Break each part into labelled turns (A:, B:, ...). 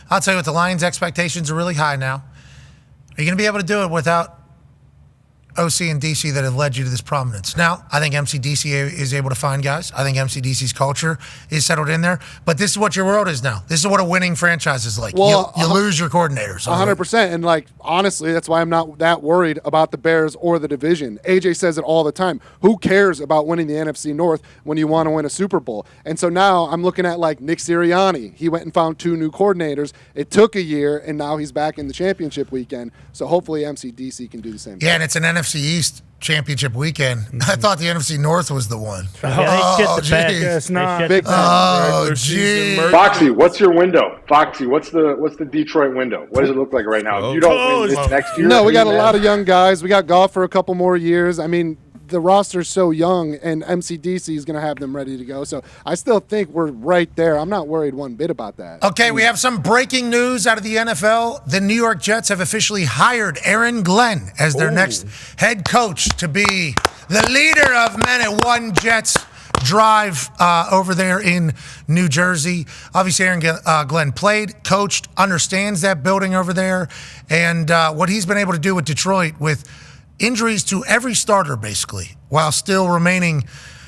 A: I'll tell you what, the Lions' expectations are really high now. Are you going to be able to do it without OC and DC that have led you to this prominence? Now, I think MCDC is able to find guys. I think MCDC's culture is settled in there. But this is what your world is now. This is what a winning franchise is like.
B: Well,
A: you lose your coordinators.
B: 100%. And, like, honestly, that's why I'm not that worried about the Bears or the division. AJ says it all the time. Who cares about winning the NFC North when you want to win a Super Bowl? And so now I'm looking at, like, Nick Sirianni. He went and found 2 new coordinators. It took a year, and now he's back in the championship weekend. So hopefully MCDC can do the same thing.
A: Yeah, and it's an NFC East championship weekend. I thought the NFC North was the one.
C: It's not.
B: Big time.
A: Geez.
D: Foxy, what's your window? Foxy, what's the Detroit window? What does it look like right now? If you don't win this next year.
B: No, we got a lot of young guys. We got golf for a couple more years. I mean, the roster's so young, and MCDC is going to have them ready to go. So I still think we're right there. I'm not worried one bit about that.
A: Okay, we have some breaking news out of the NFL. The New York Jets have officially hired Aaron Glenn as their next head coach to be the leader of Men at One Jets drive over there in New Jersey. Obviously, Aaron Glenn played, coached, understands that building over there, and what he's been able to do with Detroit with injuries to every starter, basically, while still remaining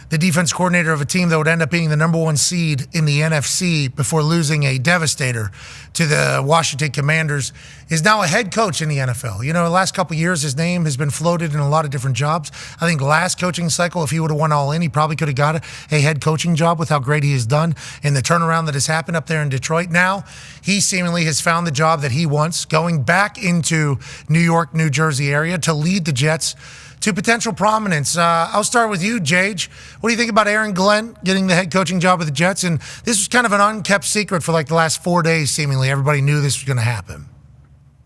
A: the defense coordinator of a team that would end up being the number 1 seed in the NFC before losing a devastator to the Washington Commanders, is now a head coach in the NFL. You know, the last couple of years, his name has been floated in a lot of different jobs. I think last coaching cycle, if he would have won all in, he probably could have got a head coaching job with how great he has done in the turnaround that has happened up there in Detroit. Now, he seemingly has found the job that he wants, going back into New York, New Jersey area to lead the Jets to potential prominence. I'll start with you, Jage. What do you think about Aaron Glenn getting the head coaching job with the Jets? And this was kind of an unkept secret for like the last 4 days, seemingly. Everybody knew this was going to happen.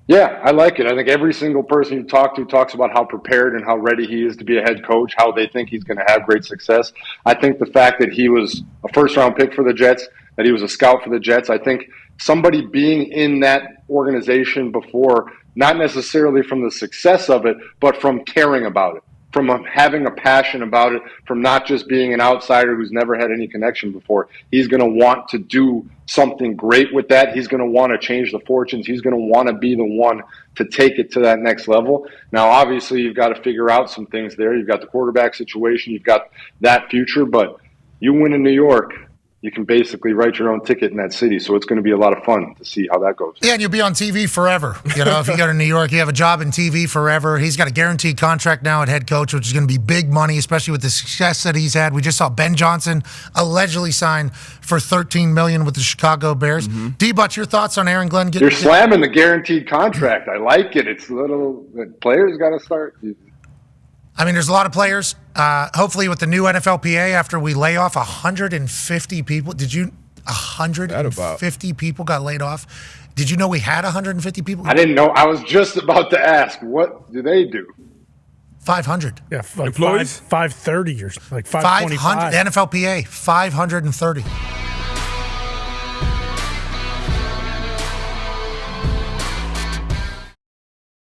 D: Yeah, I like it. I think every single person you talk to talks about how prepared and how ready he is to be a head coach, how they think he's going to have great success. I think the fact that he was a first-round pick for the Jets, that he was a scout for the Jets, I think somebody being in that organization before, not necessarily from the success of it, but from caring about it, from having a passion about it, from not just being an outsider who's never had any connection before. He's going to want to do something great with that. He's going to want to change the fortunes. He's going to want to be the one to take it to that next level. Now, obviously, you've got to figure out some things there. You've got the quarterback situation. You've got that future. But you win in New York, you can basically write your own ticket in that city. So it's going to be a lot of fun to see how that goes.
A: Yeah, and you'll be on TV forever. You know, if you go to New York, you have a job in TV forever. He's got a guaranteed contract now at head coach, which is going to be big money, especially with the success that he's had. We just saw Ben Johnson allegedly sign for $13 million with the Chicago Bears. D-Butch, your thoughts on Aaron Glenn?
D: You're slamming the guaranteed contract. I like it. It's little – players got to start –
A: I mean, there's a lot of players. Hopefully, with the new NFLPA, after we lay off 150 people, 150 people got laid off? Did you know we had 150 people?
D: I didn't know. I was just about to ask, what do they do?
A: 500.
C: Yeah, like 530 or like 525.
A: The NFLPA, 530.